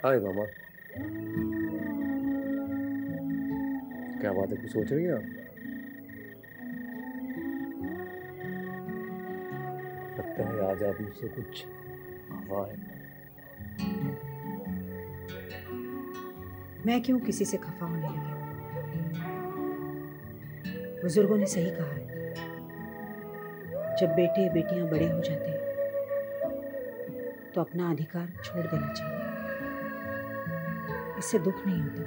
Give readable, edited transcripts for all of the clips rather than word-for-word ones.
हाय मामा। क्या बात है, कुछ सोच रही हैं आप? लगता है आज आप मुझसे कुछ खफा है। मैं क्यों किसी से खफा होने लगी? बुजुर्गों ने सही कहा है, जब बेटे बेटियां बड़े हो जाते हैं तो अपना अधिकार छोड़ देना चाहिए। इससे दुख नहीं होता।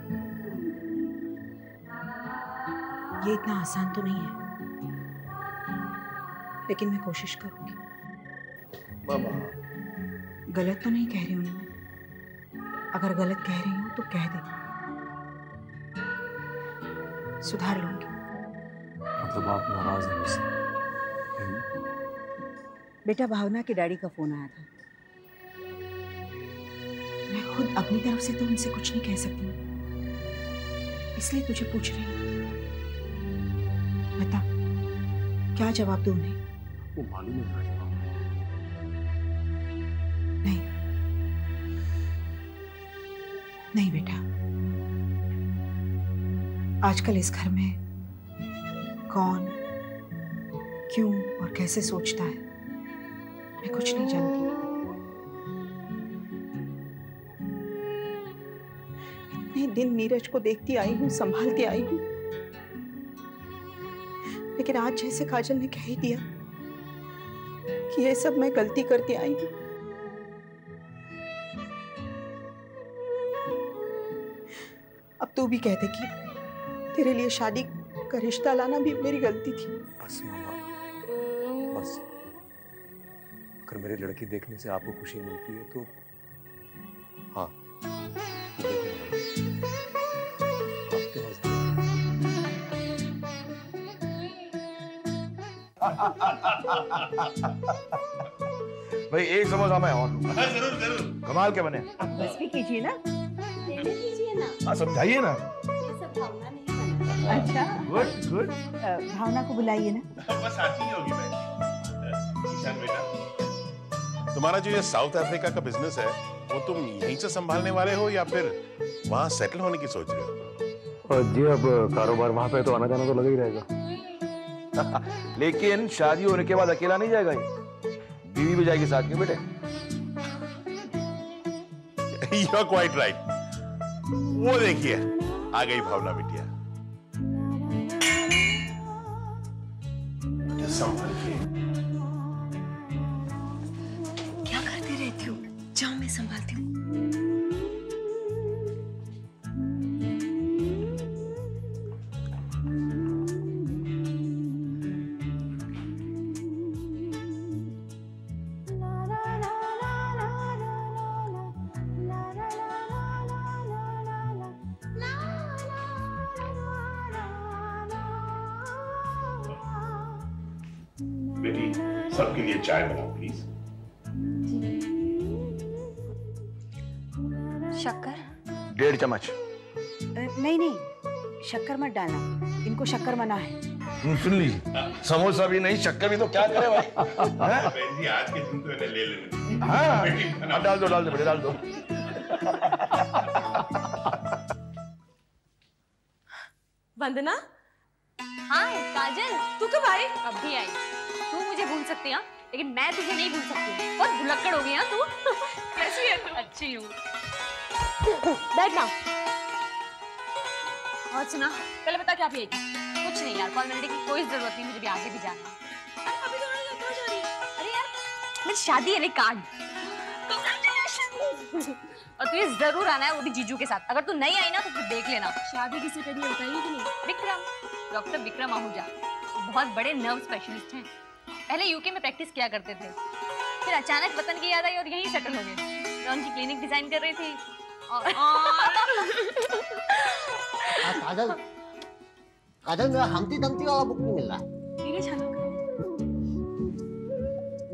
ये इतना आसान तो नहीं है, लेकिन मैं कोशिश करूंगी। मामा, गलत तो नहीं कह रही हूं ना मैं। अगर गलत कह रही हूं तो कह दे, सुधार लूंगी। मतलब आप नाराज हैं मुझसे? बेटा, भावना के डैडी का फोन आया था। मैं खुद अपनी तरफ से तो उनसे कुछ नहीं कह सकती, इसलिए तुझे पूछ रही हूँ। बता, क्या जवाब दूं उन्हें? वो मालूम है क्या जवाब? नहीं नहीं बेटा, आजकल इस घर में कौन, क्यों और कैसे सोचता है, मैं कुछ नहीं जानती। इतने दिन नीरज को देखती आई हूँ, संभालती आई हूँ, लेकिन आज जैसे काजल ने कह ही दिया कि ये सब मैं गलती करती आई हूँ। अब तू भी कहते कि तेरे लिए शादी का रिश्ता लाना भी मेरी गलती थी। बस मामा, बस। अगर मेरी लड़की देखने से आपको खुशी मिलती है तो हाँ, देखो मामा, आपके पास भाई एक समोसा मैं और लूंगा। जरूर जरूर। कमाल के बने। बस भी कीजिए ना। कीजिए ना। हाँ समझाइए ना। ये सब भावना नहीं बना। अच्छा, गुड गुड। भावना को बुलाइए ना। बस आती ही होगी बहन। ईशान बेटा, तुम्हारा जो ये साउथ अफ्रीका का बिजनेस है वो तुम यहीं से संभालने वाले हो या फिर वहां सेटल होने की सोच रहे हो? जी, अब कारोबार वहां पे तो आना जाना तो लगा ही रहेगा। लेकिन शादी होने के बाद अकेला नहीं जाएगा ये, बीवी भी जाएगी साथ में बेटे। You are quite right. वो देखिए आ गई भावना बिटिया। संभाल के। क्या करती रहती हो? जाओ मैं संभालती हूँ। बेटी, सबके लिए चाय बनाओ प्लीज। शक्कर? 1.5 चम्मच। नहीं नहीं, शक्कर मत डालना, इनको शक्कर मना है। सुन लीजिए, समोसा भी नहीं शक्कर भी तो क्या करे भाई। बहन जी आज के दिन तो इन्हें ले लेने। हाँ डाल दो बेटे डाल दो। वंदना। हाँ काजल, तू कब आई? अब भी आई। तू मुझे भूल सकती है लेकिन मैं तुझे नहीं भूल सकती। बहुत भुलक्कड़ हो गई है तू। कैसी है तू? अच्छी हूँ। बैठना। और सुना, पहले बता क्या पिएगी? कुछ नहीं यार, फॉर्मेलिटी की कोई जरूरत नहीं, मुझे भी आगे भी जाना है। अभी तो नहीं कहाँ जा रही है? अरे यार, मेरी शादी है, कार्ड। और तुझे जरूर आना है, वो भी जीजू के साथ। अगर तू नहीं आई ना तो फिर देख लेना। शादी किसे करनी है बताइए कि नहीं? विक्रम, डॉक्टर विक्रम आहूजा, बहुत बड़े नर्व स्पेशलिस्ट हैं। पहले यूके में प्रैक्टिस किया करते थे, फिर अचानक वतन की याद आई और यहीं सेटल हो गए। मैं उनकी क्लिनिक डिजाइन कर रही थी और काजल, काजल मेरा हमती दमती वाला बुक नहीं मिल रहा है। Neeraj hello.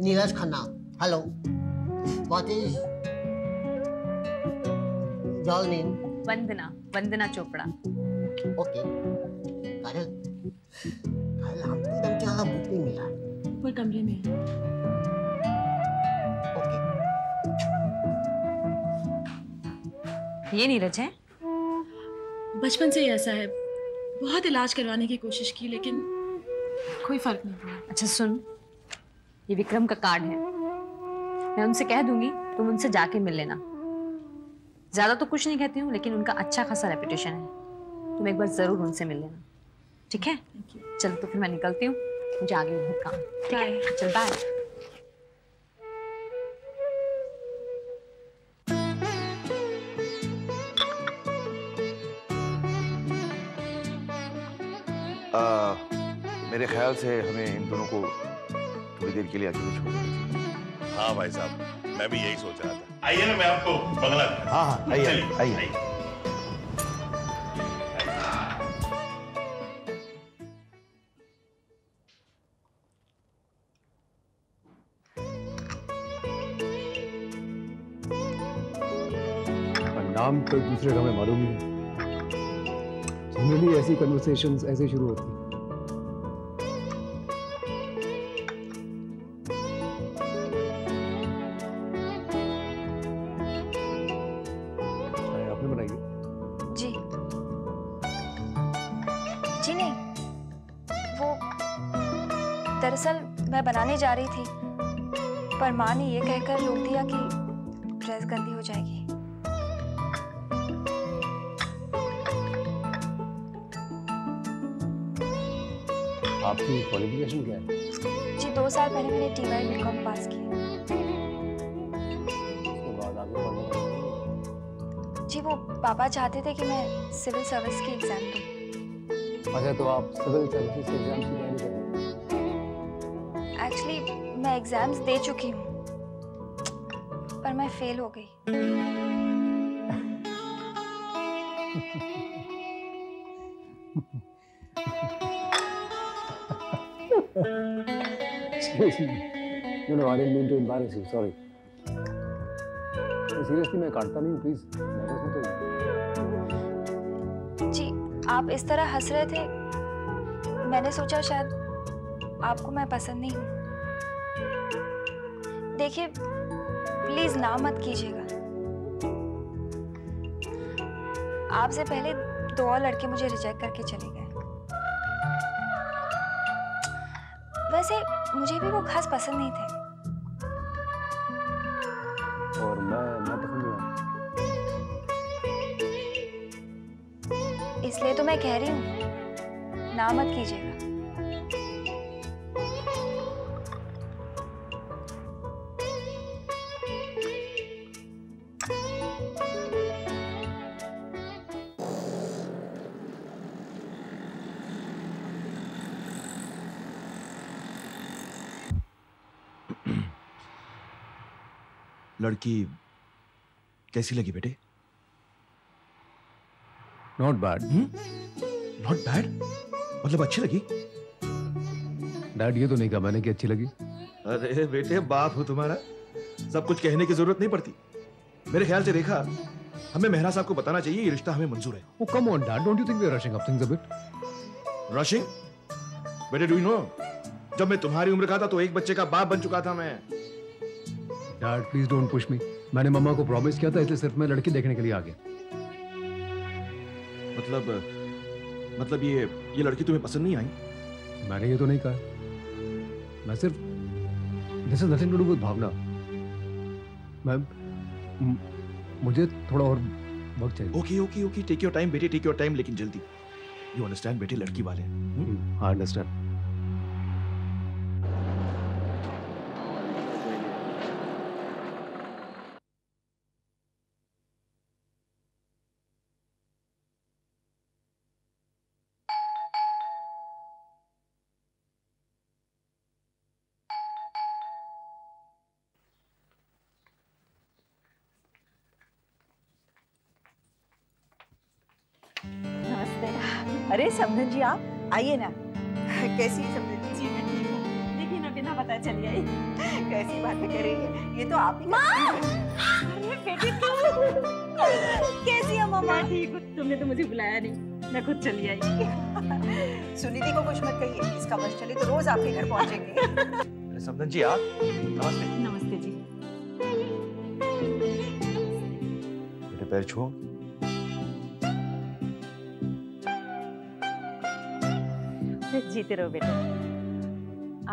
Neeraj Khanna, hello. What is your name? Vandana, Vandana Chopra. Okay. Kajal, Kajal हमती दमती वाला बुक नहीं मिल रहा है। ऊपर कमरे में है। ओके। ये नीरज है? बचपन से ही ऐसा है, बहुत इलाज करवाने की कोशिश की लेकिन कोई फर्क नहीं पड़ा। अच्छा सुन, ये विक्रम का कार्ड है, मैं उनसे कह दूंगी, तुम उनसे जाके मिल लेना। ज्यादा तो कुछ नहीं कहती हूँ, लेकिन उनका अच्छा खासा रेपुटेशन है, तुम एक बार जरूर उनसे मिल लेना, ठीक है? चल तो फिर मैं निकलती हूँ, मुझे आगे बहुत काम, ठीक है? चल बाय। मेरे ख्याल से हमें इन दोनों को थोड़ी देर के लिए अकेले छोड़ देना चाहिए। हाँ भाई साहब, मैं भी यही सोच रहा था। आइए ना, मैं आपको बंगला दिखाता हाँ हाँ, आइए चलिए, आइए। आइए। नाम तो दूसरे का हमें मालूम ही है। जनरली ऐसी कन्वर्सेशंस ऐसे शुरू होती हैं। चाय आपने बनाई है? जी जी नहीं, वो दरअसल मैं बनाने जा रही थी, पर माँ ने ये कहकर रोक दिया कि ड्रेस गंदी हो जाएगी। आपकी क्वालिफिकेशन क्या है? जी 2 साल पहले मैंने TY BCom पास किया। उसके बाद आगे पढ़ने का नहीं? जी वो पापा चाहते थे कि मैं सिविल सर्विस की एग्जाम दूं। अच्छा, तो आप सिविल सर्विसेज के एग्जाम की तैयारी कर रहे हैं? एक्चुअली मैं एग्जाम्स दे चुकी हूँ, पर मैं फेल हो गई। Excuse me. No, I didn't mean to embarrass you. Sorry. Seriously, मैं काटता नहीं हूँ, प्लीज नर्वस मत होइए। जी आप इस तरह हंस रहे थे, मैंने सोचा शायद आपको मैं पसंद नहीं हूँ। देखिए प्लीज ना मत कीजिएगा। आपसे पहले 2 और लड़के मुझे रिजेक्ट करके चले गए। वैसे मुझे भी वो खास पसंद नहीं थे। और मैं पसंद नहीं आया। इसलिए तो मैं कह रही हूँ ना मत कीजिएगा। लड़की कैसी लगी बेटे? Not bad. नॉट बैड मतलब अच्छी लगी? डैड ये तो नहीं कहा मैंने कि अच्छी लगी। अरे बेटे, बाप हो तुम्हारा, सब कुछ कहने की जरूरत नहीं पड़ती। मेरे ख्याल से रेखा, हमें मेहरा साहब को बताना चाहिए ये रिश्ता हमें मंजूर है। Oh come on dad, don't you think we are rushing up things a bit? Rushing? बेटे डू यू नो, जब मैं तुम्हारी उम्र का था तो एक बच्चे का बाप बन चुका था मैं। Dad please don't push me. मैंने मम्मा को प्रॉमिस किया था, इसलिए सिर्फ मैं लड़की देखने के लिए आ गया। मतलब ये लड़की तुम्हें पसंद नहीं आई? मैंने ये तो नहीं कहा। मैं सिर्फ this is nothing to do with Bhavna. मुझे थोड़ा और वक्त चाहिए। Okay okay okay, take your time बेटे, टेक योर टाइम, लेकिन जल्दी। यू अंडरस्टैंड बेटे, लड़की वाले। I understand. अरे समधन जी आप आइए ना। कैसी है समधन जी? मैं ठीक हूँ, देखिए मैं बिना बताए चली आई। कैसी बातें कर रही है, ये तो आप ही। अरे बेटी तू कैसी है मामा? मैं ठीक हूँ, तुमने तो मुझे बुलाया नहीं, मैं खुद चली आई। सुनीति को कुछ मत कहिए, इसका बस चले तो रोज आपके घर पहुंचेंगे। अरे समधन जी आप, नमस्ते। नमस्ते जी। बेटे पैर छुओ। जीते रहो बेटा।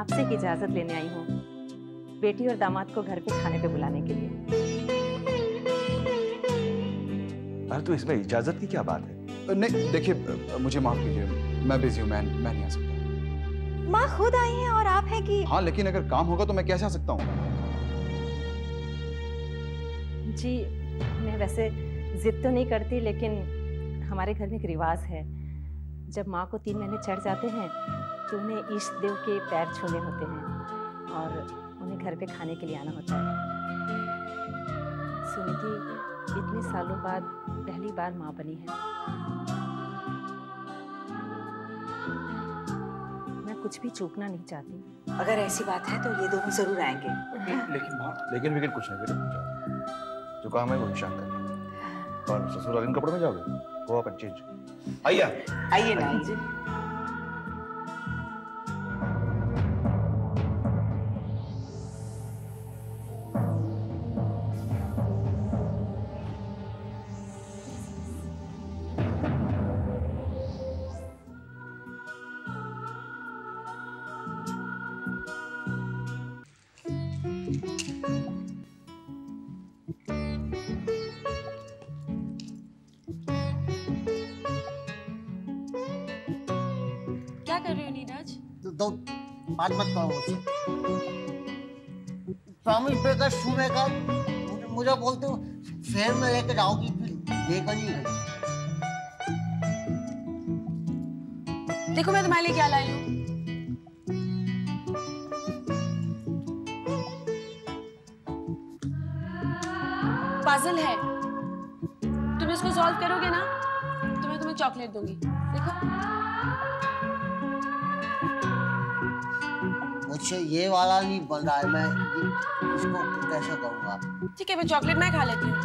आपसे एक इजाजत लेने आई हूँ, बेटी और दामाद को घर पे खाने पे बुलाने के लिए। अरे तो इसमें इजाजत की क्या बात है? नहीं देखिए, मुझे माफ कीजिए, मैं बिजी हूँ, मैं नहीं आ सकता। माँ खुद आई हैं और आप हैं कि? हाँ, लेकिन अगर काम होगा तो मैं कैसे आ सकता हूँ? जी मैं वैसे जिद तो नहीं करती, लेकिन हमारे घर में एक रिवाज है, जब माँ को 3 महीने चढ़ जाते हैं तो उन्हें इष्ट देव के पैर छूने होते हैं और उन्हें घर पे खाने के लिए आना होता है। सुनीति इतने सालों बाद पहली बार माँ बनी है। मैं कुछ भी चूकना नहीं चाहती। अगर ऐसी बात है तो ये दोनों जरूर आएंगे। लेकिन विकेट कुछ नहीं बेटा, जो काम है वो शाम करना। और ससुराल कपड़ों में जाओगे? वो अपन चेंज। आइए आइए ना जी। क्या कर रहे हो नीरज? दो बात मत करो मुझसे। प्रॉमिस ब्रेकर शू मेकर मुझे बोलते हो फेयर में लेकर जाओगी, फिर लेकर नहीं गई। देखो मैं तुम्हारे लिए क्या लाई हूँ। पजल है, तुम इसको सॉल्व करोगे ना तो मैं तुम्हें चॉकलेट दूंगी। देखो मुझसे ये वाला नहीं बन रहा है, मैं इसको कैसे करूँगा? ठीक है, मैं चॉकलेट मैं खा लेती हूँ।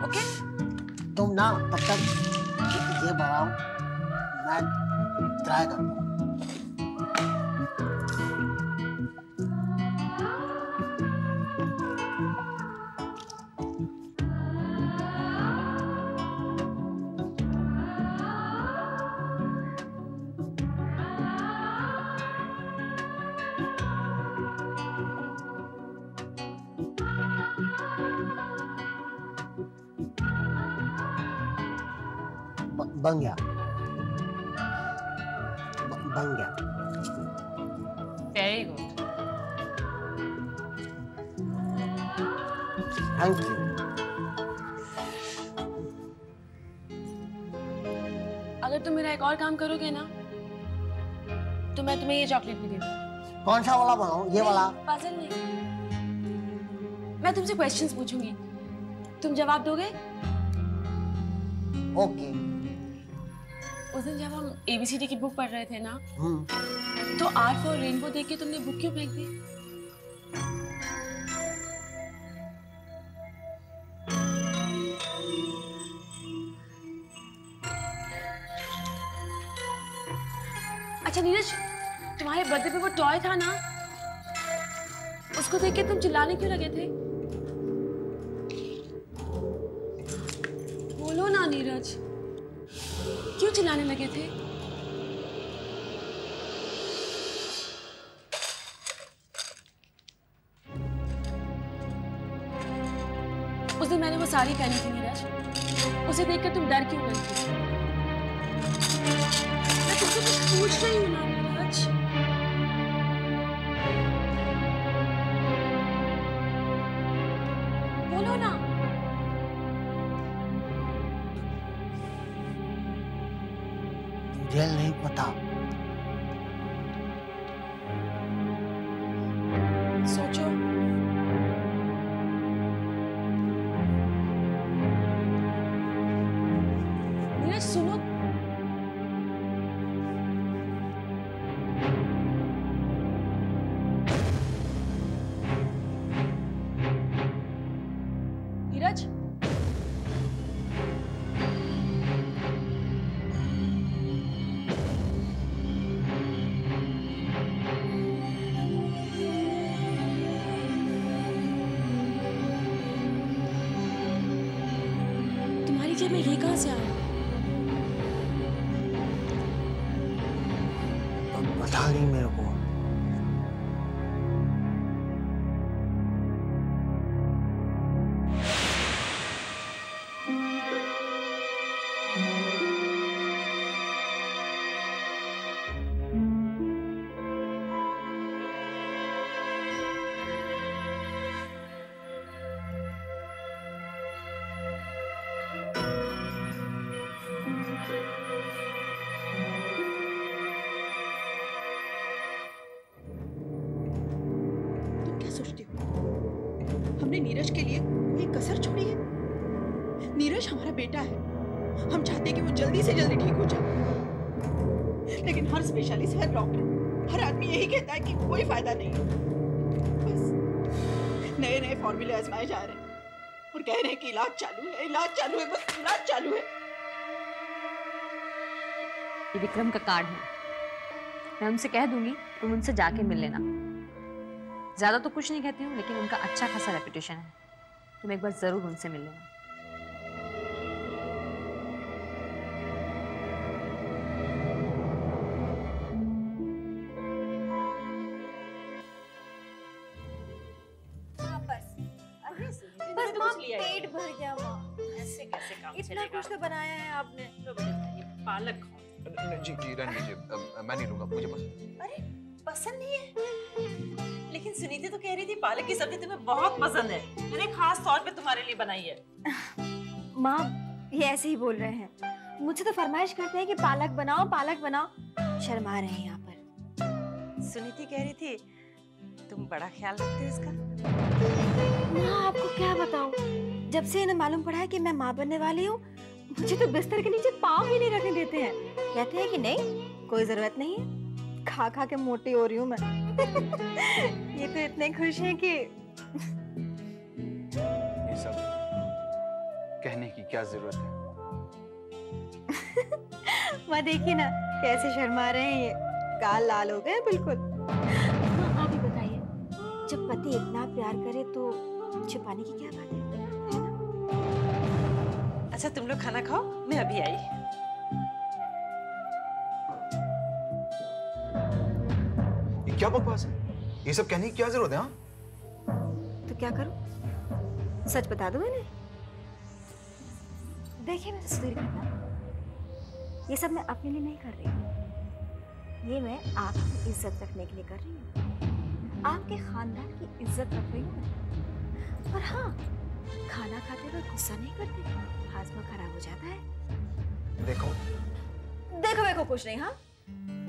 ओके तुम ना तब तक ये बनाओ, मैं ट्राई करता हूँ। बन गया, बन गया। Very good. Thank you. अगर तुम मेरा एक और काम करोगे ना तो मैं तुम्हें ये चॉकलेट भी दे दूंगी। कौन सा वाला बनाऊं? ये वाला? पजल नहीं, मैं तुमसे क्वेश्चंस पूछूंगी, तुम जवाब दोगे? ओके। उस दिन जब हम ABCD की बुक पढ़ रहे थे ना, तो R फॉर रेनबो देख के तुमने बुक क्यों फेंक दी? अच्छा नीरज, तुम्हारे बर्थडे पे वो टॉय था ना, उसको देख के तुम चिल्लाने क्यों लगे थे? बोलो ना नीरज, क्यों चिल्लाने लगे थे? उस दिन मैंने वो साड़ी पहनी थी नीरज, उसे देखकर तुम डर क्यों गई थी? मैं तुमसे कुछ पूछ रही हूँ ना नीरज। बोलो ना। मुझे नहीं पता। सोचो। नीरज सुनो। नीरज जेब में ये कहां से आया? उठा रही मेरे को। हमने नीरज के लिए कोई कसर छोड़ी है? नीरज हमारा बेटा है, हम चाहते हैं कि वो जल्दी से जल्दी ठीक हो जाए, लेकिन हर स्पेशलिस्ट, हर डॉक्टर, हर आदमी यही कहता है कि कोई फायदा नहीं है। बस नए नए फॉर्मूले आजमाए जा रहे हैं और कह रहे हैं कि इलाज चालू है, इलाज चालू है, बस इलाज चालू है। ये विक्रम का कार्ड है, मैं उनसे कह दूंगी, तुम उनसे जाके मिल लेना। ज्यादा तो कुछ नहीं कहती हूँ, लेकिन उनका अच्छा खासा रेपुटेशन है, तुम एक बार जरूर उनसे मिल लेना। बस माँ, पेट भर गया माँ। ऐसे कैसे काम इतना चलेगा? कुछ तो बनाया है आपने। लो बेटा, ये पालक खाओ। जी जी रहने दीजिए, मैं नहीं लूंगा, मुझे पसंद। अरे पसंद नहीं है, लेकिन सुनीति तो कह रही थी पालक की सब्जी तुम्हें बहुत पसंद है, मैंने खास तौर पे तुम्हारे लिए बनाई है। माँ ये ऐसे ही बोल रहे हैं, मुझसे तो फरमाइश करते हैं कि पालक बनाओ पालक बनाओ, शर्मा रहे हैं यहाँ पर। सुनीति कह रही थी तुम बड़ा ख्याल रखते हो इसका। माँ आपको क्या बताऊँ, जब से इन्हें मालूम पड़ा है कि मैं माँ बनने वाली हूँ, मुझे तो बिस्तर के नीचे पाँव ही नहीं रखने देते हैं। कहते हैं कि नहीं कोई जरूरत नहीं है, खा खा के मोटी हो रही हूँ मैं। ये तो इतने खुश हैं कि ये सब कहने की क्या जरूरत है? माँ देखिए ना कैसे शर्मा रहे हैं, ये गाल लाल हो गए बिल्कुल। माँ आप ही बताइए, जब पति इतना प्यार करे तो छिपाने की क्या बात है? अच्छा तुम लोग खाना खाओ, मैं अभी आई। ये क्या बकवास है? ये सब कहने की क्या जरूरत है? हाँ तो क्या करूं? सच बता दूं इन्हें? देखिए मैं तस्वीर करना, ये सब मैं अपने लिए नहीं कर रही हूँ, ये मैं आपकी इज्जत रखने के लिए कर रही हूँ, आपके खानदान की इज्जत रख रही हूँ। और हाँ, खाना खाते वक्त गुस्सा नहीं करते, हाजमा खराब हो जाता है। देखो देखो देखो कुछ नहीं। हाँ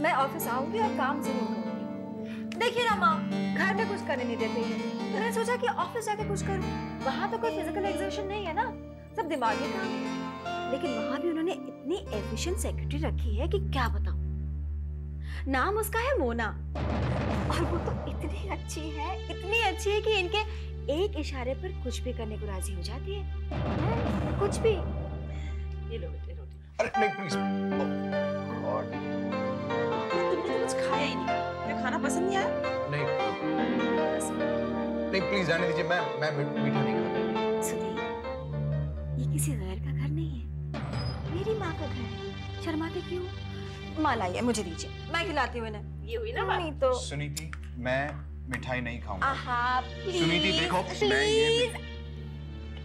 मैं ऑफिस आऊंगी और काम जरूर करूंगी। देखिए ना माँ, घर पे कुछ करने नहीं देते हैं, तो मैंने सोचा कि ऑफिस जाके कुछ करूं। वहां तो कोई फिजिकल एक्सर्शन नहीं है ना, सब दिमागी काम है। लेकिन वहां भी उन्होंने इतनी एफिशिएंट सेक्रेटरी रखी है कि क्या बताऊं। नाम उसका है मोना, और वो तो इतनी अच्छी है कि इनके एक इशारे पर कुछ भी करने को राजी हो जाती है, कुछ भी। ये लो बेटे रोटी। अरे नहीं प्लीज। तुमने तो कुछ खाया ही नहीं, तुम्हें खाना पसंद नहीं आया? नहीं प्लीज रहने दीजिए, मैं मीठा नहीं खाता। सुधीर, ये किसी गैर का घर नहीं है, मेरी माँ का घर है। शर्माते क्यों? माँ लाइए, मुझे दीजिए, मैं खिलाती हूँ इन्हें। ये हुई ना बात। नहीं तो सुनीति मैं मिठाई नहीं खाऊंगा। आहा प्लीज, सुनीति देखो मैं ये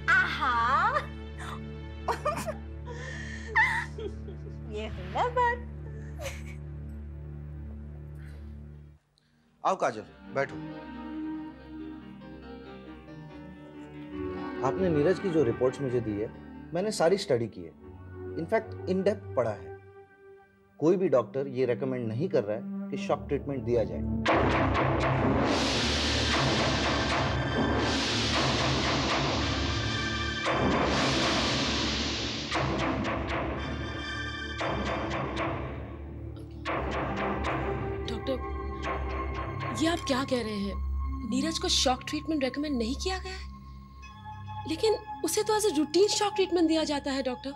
आहा ये हुई ना बात। आओ काजल बैठो। आपने नीरज की जो रिपोर्ट्स मुझे दी है, मैंने सारी स्टडी की है, इनफैक्ट इन डेप्थ पढ़ा है। कोई भी डॉक्टर ये रेकमेंड नहीं कर रहा है कि शॉक ट्रीटमेंट दिया जाए। डॉक्टर, ये आप क्या कह रहे हैं? नीरज को शॉक ट्रीटमेंट रेकमेंड नहीं किया गया है, लेकिन उसे तो as a routine shock treatment दिया जाता है। Doctor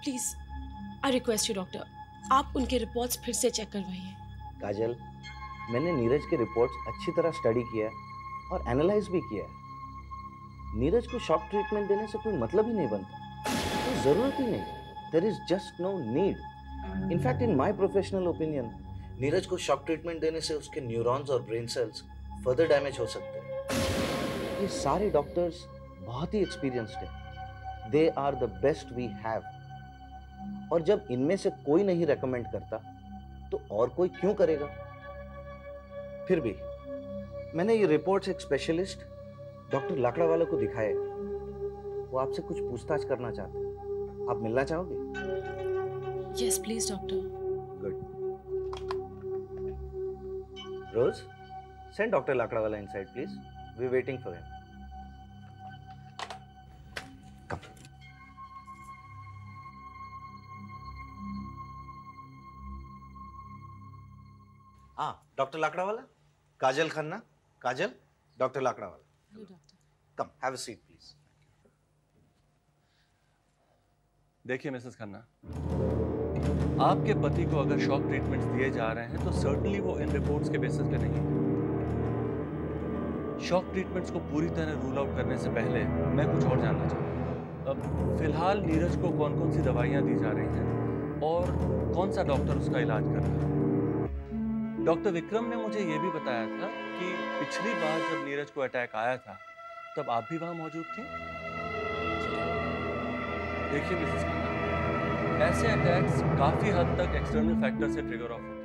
please, I request you doctor, आप उनके रिपोर्ट्स फिर से चेक करवाइए। काजल, मैंने नीरज के रिपोर्ट्स अच्छी तरह स्टडी किया है और एनालाइज भी किया है। नीरज को शॉक ट्रीटमेंट देने से कोई मतलब ही नहीं बनता, कोई जरूरत ही नहीं। There is just no need. In fact in my professional opinion Neeraj को शॉक ट्रीटमेंट देने से उसके न्यूरॉन्स और ब्रेन सेल्स फर्दर डैमेज हो सकते हैं। ये सारे डॉक्टर्स बहुत ही एक्सपीरियंस्ड हैं। They are the best we have. और जब इनमें से कोई नहीं रेकमेंड करता तो और कोई क्यों करेगा? फिर भी मैंने ये रिपोर्ट्स एक स्पेशलिस्ट डॉक्टर लाकड़ावाला को दिखाए। वो आपसे कुछ पूछताछ करना चाहते हैं। आप मिलना चाहोगे? Yes please doctor. Good. Rose, send Dr. Lakdawala inside, please. We're waiting for him. Come. हाँ, Dr. Lakdawala. Kajal Khanna. Kajal, Dr. Lakdawala. Hello doctor. Come, have a seat, please. देखिए मिसेस खन्ना, आपके पति को अगर शॉक ट्रीटमेंट्स दिए जा रहे हैं तो सर्टनली वो इन रिपोर्ट्स के बेसिस पे नहीं है। शॉक ट्रीटमेंट्स को पूरी तरह रूल आउट करने से पहले मैं कुछ और जानना चाहूँगा। अब फिलहाल नीरज को कौन कौन सी दवाइयाँ दी जा रही हैं और कौन सा डॉक्टर उसका इलाज कर रहा है? डॉक्टर विक्रम ने मुझे ये भी बताया था कि पिछली बार जब नीरज को अटैक आया था तब आप भी वहाँ मौजूद थी। देखिए मिसेस खन्ना, ऐसे अटैक्स काफी हद तक एक्सटर्नल फैक्टर से ट्रिगर ऑफ होते हैं।